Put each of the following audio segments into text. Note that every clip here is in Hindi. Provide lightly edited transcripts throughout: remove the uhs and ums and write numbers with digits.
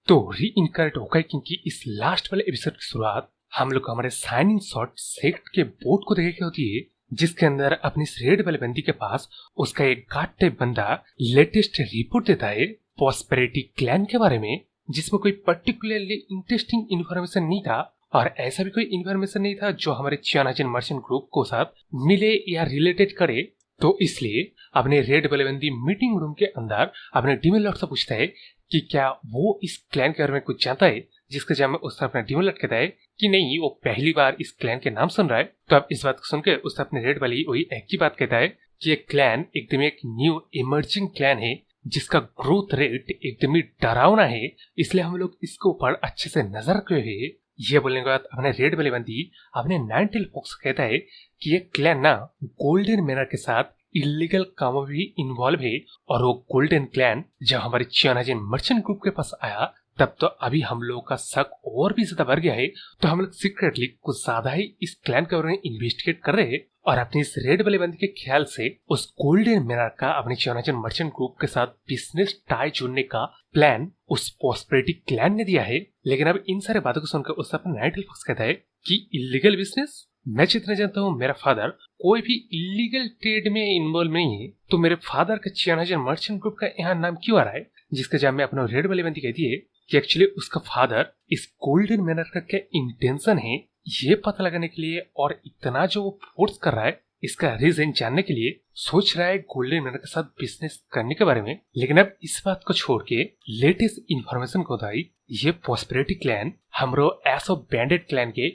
तो री इनकरेक्ट होकाई किंग की इस लास्ट वाले एपिसोड की शुरुआत हम लोग हमारे साइन शॉट सेक्ट के बोर्ड को देखे होती है, जिसके अंदर अपनी इस रेड वाले बंदी के पास उसका एक गार्ड टाइप बंदा लेटेस्ट रिपोर्ट देता है प्रॉस्पेरिटी क्लैन के बारे में, जिसमें कोई पर्टिकुलरली इंटरेस्टिंग इन्फॉर्मेशन नहीं था और ऐसा भी कोई इन्फॉर्मेशन नहीं था जो हमारे चियानाजिन मर्चेंट ग्रुप को साथ मिले या रिलेटेड करे। तो इसलिए अपने रेड वाले बंदी मीटिंग रूम के अंदर अपने डीमन लॉर्ड से पूछता है कि क्या वो इस क्लैन के बारे में कुछ जानता है, जिसके जवाब में उसने अपना डीमन लॉर्ड कहता है कि नहीं, वो पहली बार इस क्लैन के नाम सुन रहा है। तो अब इस बात को सुनकर उसने अपने रेड वाली वही एक ही बात कहता है कि ये क्लैन एकदम एक न्यू इमर्जिंग क्लैन है जिसका ग्रोथ रेट एकदम ही डरावना है, इसलिए हम लोग इसके ऊपर अच्छे से नजर रखे हुए हैं। ये बोलने के बाद अपने रेड वाले बंदी अपने नाइनटेल फॉक्स कहता है कि ये क्लैन ना गोल्डन मैनर के साथ इलीगल कामों में भी इन्वॉल्व है, और वो गोल्डन क्लैन जब हमारे चियानाजिन मर्चेंट ग्रुप के पास आया तब तो अभी हम लोगों का शक और भी ज्यादा बढ़ गया है। तो हम लोग सीक्रेटली कुछ ज्यादा ही इस क्लैन के बारे में इन्वेस्टिगेट कर रहे हैं, और अपनी इस रेड वाले बंदी के ख्याल से उस गोल्डन मैनर का अपने चियानाजिन मर्चेंट ग्रुप के साथ बिजनेस टाई जोड़ने का प्लान उस प्रॉस्पेरिटी क्लैन ने दिया है। लेकिन अब इन सारे बातों को सुनकर उससे अपना नाइनटेल फॉक्स कहता है कि इलीगल बिजनेस, मैं जितना जानता हूँ मेरा फादर कोई भी इलीगल ट्रेड में इन्वॉल्व नहीं है, तो मेरे फादर का चियानाजिन मर्चेंट ग्रुप का यहाँ नाम क्यों आ रहा है? जिसके जवाब में अपना रेड वाली बंदी कहती है कि एक्चुअली उसका फादर इस गोल्डन मैनर का क्या इंटेंशन है ये पता लगाने के लिए, और इतना जो वो फोर्स कर रहा है इसका रीजन जानने के लिए सोच रहा है गोल्डन मैनर के साथ बिजनेस करने के बारे में। लेकिन अब इस बात को छोड़ के लेटेस्ट इन्फॉर्मेशन को बताई ये प्रॉस्पेरिटी क्लैन हमरो एसो बैंडेड क्लैन के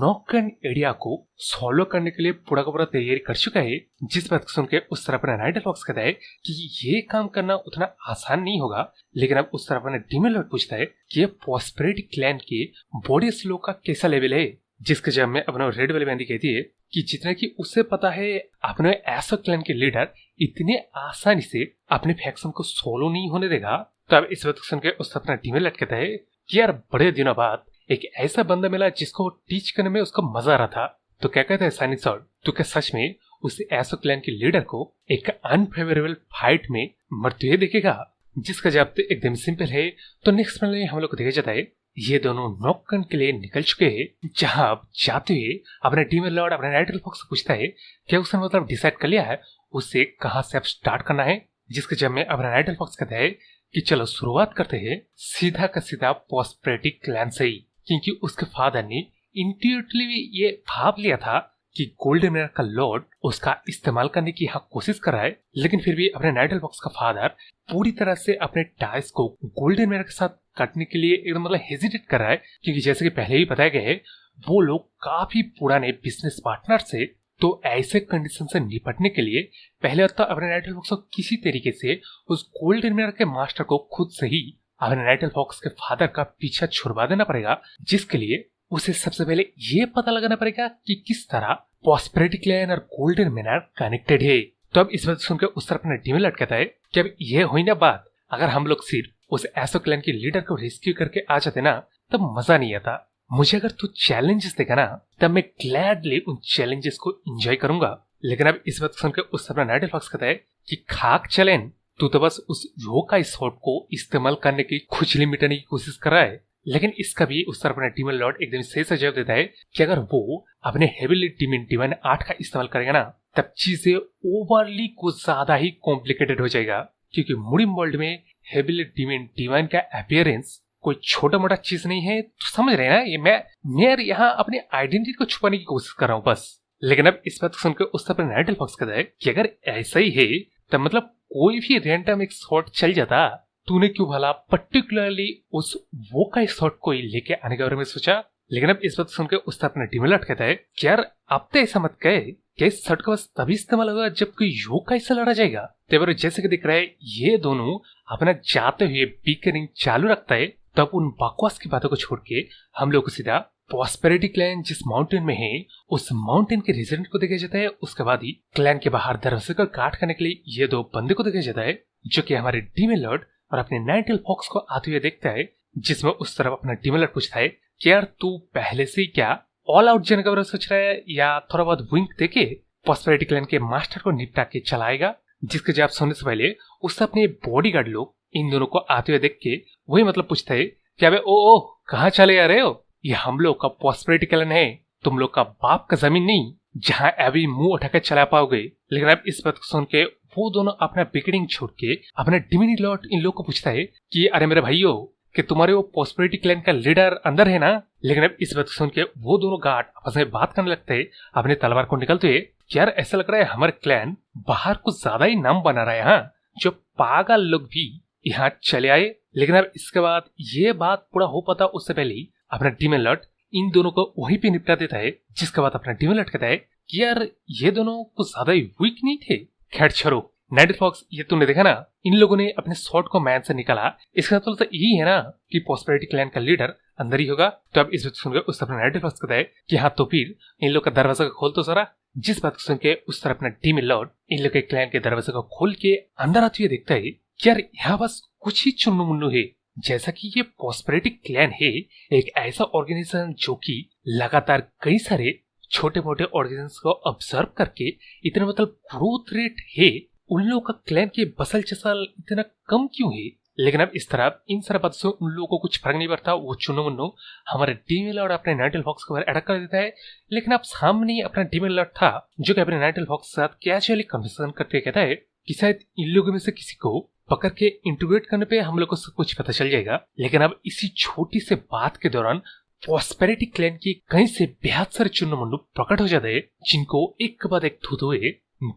नॉकन एरिया को सॉल्व करने के लिए पूरा का पूरा तैयारी कर चुका है। जिस बात को सुन के उस तरह अपना नाइनटेल फॉक्स कहता है कि ये काम करना उतना आसान नहीं होगा। लेकिन अब उस तरह अपना डीमन लॉर्ड पूछता है कि ये प्रॉस्पेरिटी क्लैन के बॉडी स्लो का कैसा लेवल है, जिसके जवाब में अपना रेड वाली बंदी कहती है कि जितना कि उसे पता है अपने एसो क्लैन के लीडर इतने आसानी से अपने फैक्शन को सोलो नहीं होने देगा। तो अब इस बात को सुन के उससे अपना डीमन लॉर्ड कहता है कि यार बड़े दिनों बाद एक ऐसा बंदा मिला जिसको टीच करने में उसका मजा आ रहा था। तो क्या कहता है साइनिक सॉर्ड, तो क्या सच में उस एसो क्लैन के लीडर को एक अनफेवरेबल फाइट में मरते हुए देखेगा? जिसका जवाब तो एकदम सिंपल है। तो नेक्स्ट में हम लोग को देखा जाता है ये दोनों नॉकन के लिए निकल चुके हैं, जहां अब जाते हुए अपने डीमन लॉर्ड अपने नाइनटेल फॉक्स से पूछता है क्या उसने मतलब डिसाइड कर लिया है उससे कहां से अब स्टार्ट करना है। जिसके जवाब में अपना नाइनटेल फॉक्स कहता है कि चलो शुरुआत करते हैं सीधा का सीधा प्रॉस्पेरिटी क्लैन से ही, क्योंकि उसके फादर ने इंट्यूटिवली ये भाव लिया था कि गोल्डन मैनर का लॉर्ड उसका इस्तेमाल करने की यहाँ कोशिश कर रहा है। लेकिन फिर भी अपने नाइनटेल फॉक्स का फादर पूरी तरह से अपने टाइज को गोल्डन मैनर के साथ काटने के लिए एकदम मतलब हेजिटेट कर रहा है, क्योंकि जैसे कि पहले ही बताया गया है वो लोग काफी पुराने बिजनेस पार्टनर से। तो ऐसे कंडीशन से निपटने के लिए पहले तो अपने नाइनटेल फॉक्स को किसी तरीके से उस गोल्डन मैनर के मास्टर को खुद से ही अपने नाइनटेल फॉक्स के फादर का पीछा छुड़वा देना पड़ेगा, जिसके लिए उसे सबसे पहले ये पता लगाना पड़ेगा कि किस तरह प्रॉस्पेरिटी क्लैन और गोल्डन मैनर कनेक्टेड है। तो अब इस बात सुनकर उस तरफ अपना डीमन लॉर्ड कहता है कि अब ये हुई ना बात, अगर हम लोग सिर्फ उस एसो क्लैन के लीडर को रेस्क्यू करके आ जाते ना तब मजा नहीं आता। मुझे अगर तू चैलेंजेस देगा ना तब मैं ग्लैडली उन चैलेंजेस को एंजॉय करूंगा। लेकिन अब इस बात सुनकर उस अपना नाइनटेल फॉक्स कहता है कि खाक चलेन, तू तो बस उस योकाई शॉट को इस्तेमाल करने की खुजली मिटाने की कोशिश कर रहा है। लेकिन इसका भी उस तरफ अपना डीमन लॉर्ड एकदम सही से जवाब देता है कि अगर वो अपने हेवीली डीमन डिवाइन 8 का इस्तेमाल करेगा ना तब चीजें ओवरली कुछ ज्यादा ही कॉम्प्लिकेटेड हो जाएगा, क्योंकि मुड़िम वर्ल्ड में हेवीली डीमन डिवाइन का अपीयरेंस कोई छोटा मोटा चीज नहीं है। तो समझ रहे हैं ना, ये मैं यहाँ अपनी आइडेंटिटी को छुपाने की कोशिश कर रहा हूँ बस। लेकिन अब इस बात को सुनकर उस तरफ अपना नाइनटेल फॉक्स कहता है कि अगर ऐसा ही है तब मतलब कोई भी रैंडम एक शॉट चल जाता, तूने क्यों भला पर्टिकुलरली उस वो का शॉट को ही लेके आने के बारे में सोचा? लेकिन अब इस बात सुनकर उस तरफ अपना डीमन लॉर्ड कहता है कि यार अब तो ऐसा मत कहे कि इस शॉट का बस तभी इस्तेमाल होगा जब कोई योकाई से लड़ा जाएगा। तो जैसे कि दिख रहा है ये दोनों अपना जाते हुए बीकनिंग चालू रखता है। तब उन बकवास की बातों को छोड़ के हम लोग को सीधा प्रॉस्पेरिटी क्लैन जिस माउंटेन में है उस माउंटेन के रेजिडेंट को देखा जाता है। उसके बाद ही क्लैन के बाहर दरवाजे को गार्ड करने के लिए ये दो बंदे को देखा जाता है, जो कि हमारे डीमन लॉर्ड और अपने नाइनटेल फॉक्स को आते हुए देखता है। जिसमें उस तरफ अपना डीमन लॉर्ड पूछता है कि यार तू पहले से क्या ऑल आउट जाने का बारे में सोच रहा है या थोड़ा बहुत विंक देके प्रॉस्पेरिटी क्लैन के मास्टर को निपटा के चलाएगा? जिसके जवाब सुनने से पहले उससे अपने बॉडीगार्ड लोग इन दोनों को आते हुए देख के वही मतलब पूछता है कि अबे ओ कहाँ चले आ रहे हो, ये हम लोग का प्रॉस्पेरिटी क्लैन है, तुम लोग का बाप का जमीन नहीं जहाँ अभी मुंह उठा के चला पाओगे। लेकिन अब इस बात को सुन के वो दोनों अपना बिगड़िंग छोड़ के अपने डिमिनी लॉर्ड इन लोग को पूछता है कि अरे मेरे भाइयों कि तुम्हारे वो प्रॉस्पेरिटी क्लैन का लीडर अंदर है ना। लेकिन अब इस बात को सुन के वो दोनों गार्ड आपस में बात करने लगते हैं अपने तलवार को निकलते हुए। यार ऐसा लग रहा है हमारे क्लैन बाहर कुछ ज्यादा ही नाम बना रहा है, हाँ जो पागल लोग भी यहाँ चले आए। लेकिन अब इसके बाद ये बात पूरा हो पाता उससे पहले ही अपना डीमन लॉर्ड इन दोनों को वहीं पे निपटा देता है, जिसके बाद अपना डीमन लॉर्ड कहता है कि यार ये दोनों कुछ ज्यादा ही वीक नहीं थे। खैर छोड़ो नाइट फॉक्स, ये तूने देखा ना इन लोगों ने अपने स्वॉर्ड को मैन से निकाला, इसका मतलब तो यही है ना कि प्रॉस्पेरिटी क्लैन का लीडर अंदर ही होगा। तो अब इस बात सुनकर उस अपना नाइट फॉक्स कहता है कि हाँ तो फिर इन लोग का दरवाजा को खोल तो सारा। जिस बात को सुन के उस तरह अपना डीमन लॉर्ड इन लोग के क्लैन के दरवाजे को खोल के अंदर आते हुए देखता है कि यार यहाँ बस कुछ ही चुन्नू मुन्नू है। जैसा कि ये प्रॉस्पेरिटी क्लैन है एक ऐसा ऑर्गेनाइजेशन जो कि लगातार कई सारे छोटे मोटे ऑर्गेनाइजेशंस को ऑब्जर्व करके इतना मतलब ग्रोथ रेट है, उन लोगों का क्लैन के बसल चसल इतना कम क्यों है। लेकिन अब इस तरह इन सारा बातों से उन लोगों को कुछ फर्क नहीं पड़ता। वो चुनो मुन्नो हमारे डीमन लॉर्ड अपने नाइट फॉक्स को अटैक कर देता है। लेकिन अब सामने अपना डीमन लॉर्ड था जो कि अपने नाइट फॉक्स के साथ कैजुअली कन्वर्सेशन करके कहता है कि शायद इन लोगों में से किसी को पकड़ के इंटीग्रेट करने पे हम लोग को सब कुछ पता चल जाएगा। लेकिन अब इसी छोटी से बात के दौरान प्रॉस्पेरिटी क्लैन की कहीं से बेहद सारे चुन्नू मुन्नू प्रकट हो जाते हैं, जिनको एक के बाद एक धुत हुए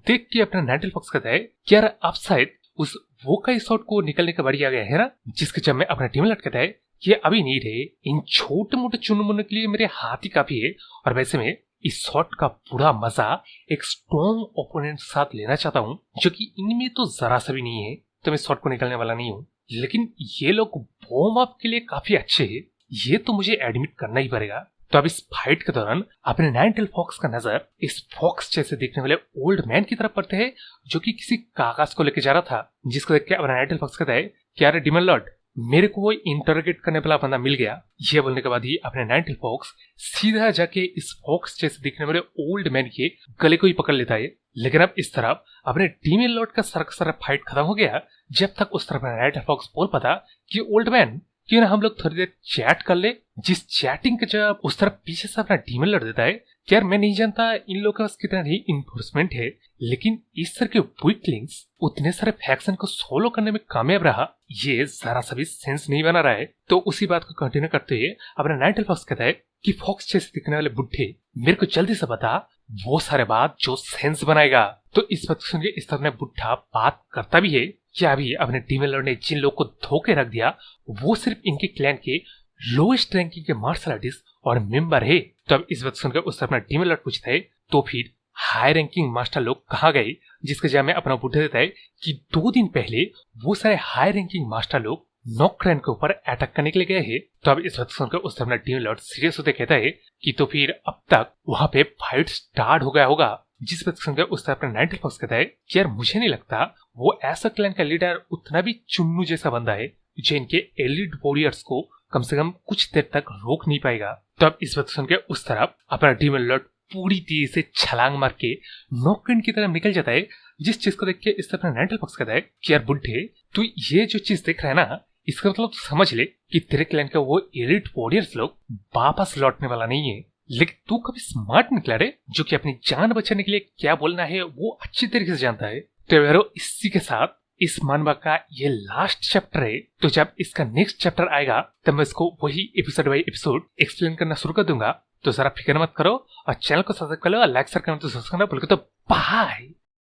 देख के अपना नाइट फॉक्स कहता है कि यार आप शायद उस वोकाई शॉट को निकलने का बारी आ गया है ना। जिसके जब में अपना डीमन लॉर्ड कहता है कि अभी नहीं रे, इन छोटे मोटे चुन्नू मुन्नू के लिए मेरे हाथ ही काफी है, और वैसे में इस शॉट का पूरा मजा एक स्ट्रॉन्ग ओपोनेंट के साथ लेना चाहता हूँ जो कि इनमें तो जरा सा भी नहीं है, तो मैं शॉट को निकलने वाला नहीं हूँ। लेकिन ये लोग बॉम अप के लिए काफी अच्छे हैं, ये तो मुझे एडमिट करना ही पड़ेगा। तो अब इस फाइट के दौरान अपने नाइट फॉक्स का नजर इस फॉक्स जैसे दिखने वाले ओल्ड मैन की तरफ पड़ते हैं जो कि किसी कागज को लेके जा रहा था। जिसको देख के अपना नाइट फॉक्स कहता है कि यार डीमन लॉर्ड मेरे को वो इंटरोगेट करने वाला बंदा मिल गया। ये बोलने के बाद ही अपने नाइट फॉक्स सीधा जाके इस फॉक्स जैसे दिखने वाले ओल्ड मैन के गले को ही पकड़ लेता है। लेकिन अब इस तरफ अपने डीमन लॉर्ड का सारा फाइट खत्म हो गया जब तक उस तरफ नाइट फॉक्स बोल पाता कि ओल्ड मैन क्यों ना हम लोग थोड़ी देर चैट कर ले। जिस चैटिंग के जब उस तरफ पीछे से अपना डीमन लॉर्ड देता है कि यार मैं नहीं जानता इन लोगों के पास कितना ही इन्फोर्समेंट है, लेकिन इस तरह के वीकलिंग्स उतने सारे फैक्शन को सोलो करने में कामयाब रहा, ये जरा सा भी सेंस नहीं बना रहा है। तो उसी बात को कंटिन्यू करते हुए अपना नाइट फॉक्स कहता है कि फॉक्स जैसे दिखने वाले बुढ़े मेरे को जल्दी से बता वो सारे बात जो सेंस बनाएगा। तो इस बात सुन के इस तरह बुढ़ा बात करता भी है कि अभी अपने डीमन लॉर्ड ने जिन लोग को धोखे रख दिया वो सिर्फ इनके क्लैन के लोएस्ट रैंकिंग के मार्शल आर्टिस्ट और मेंबर है। तो अब इस बात सुनकर उससे अपना डीमन लॉर्ड पूछता है तो फिर हाई रैंकिंग मास्टर लोग कहाँ गए। जिसके जवाब में अपना बुढ़ा देता है कि 2 दिन पहले वो सारे हाई रैंकिंग मास्टर लोग नॉकक्रैन के ऊपर अटैक करने के लिए गए हैं। तो अब इस बात सुनकर उससे अपना डीमन लॉर्ड सीरियस होते कहता है कि तो फिर अब तक वहां पे फाइट स्टार्ट हो गया होगा। जिस बात सुनकर उससे अपना नाइट फॉक्स कहता है कि यार मुझे नहीं लगता वो ऐसा क्लैन का लीडर उतना भी चुन्नू जैसा बंदा है जो इनके एलिट वॉरियर्स को कम से कम कुछ देर तक रोक नहीं पाएगा। तो अब इस बात सुनकर उस तरफ अपना डीमन लॉर्ड पूरी तेजी से छलांग मार के नॉकक्रैन की तरफ निकल जाता है। जिस चीज को देख के इस तरफ अपना नाइट फॉक्स कहता है कि यार बुढ़े तू ये जो चीज देख रहा है ना, इसका मतलब समझ ले कि तेरे क्लैन का वो एलिट वॉरियर्स लोग वापस लौटने वाला नहीं है। लेकिन तू कभी स्मार्ट निकला रे जो कि अपनी जान बचाने के लिए क्या बोलना है वो अच्छी तरीके से जानता है। तो यारो इसी के साथ इस मानवा का ये लास्ट चैप्टर है। तो जब इसका नेक्स्ट चैप्टर आएगा तब मैं इसको वही एपिसोड बाई एपिसोड एक्सप्लेन करना शुरू कर दूंगा। तो जरा फिक्र मत करो और चैनल को सब्सक्राइब कर लो और लाइक शेयर करना तो सब्सक्राइब करना भूल के। तो बाय।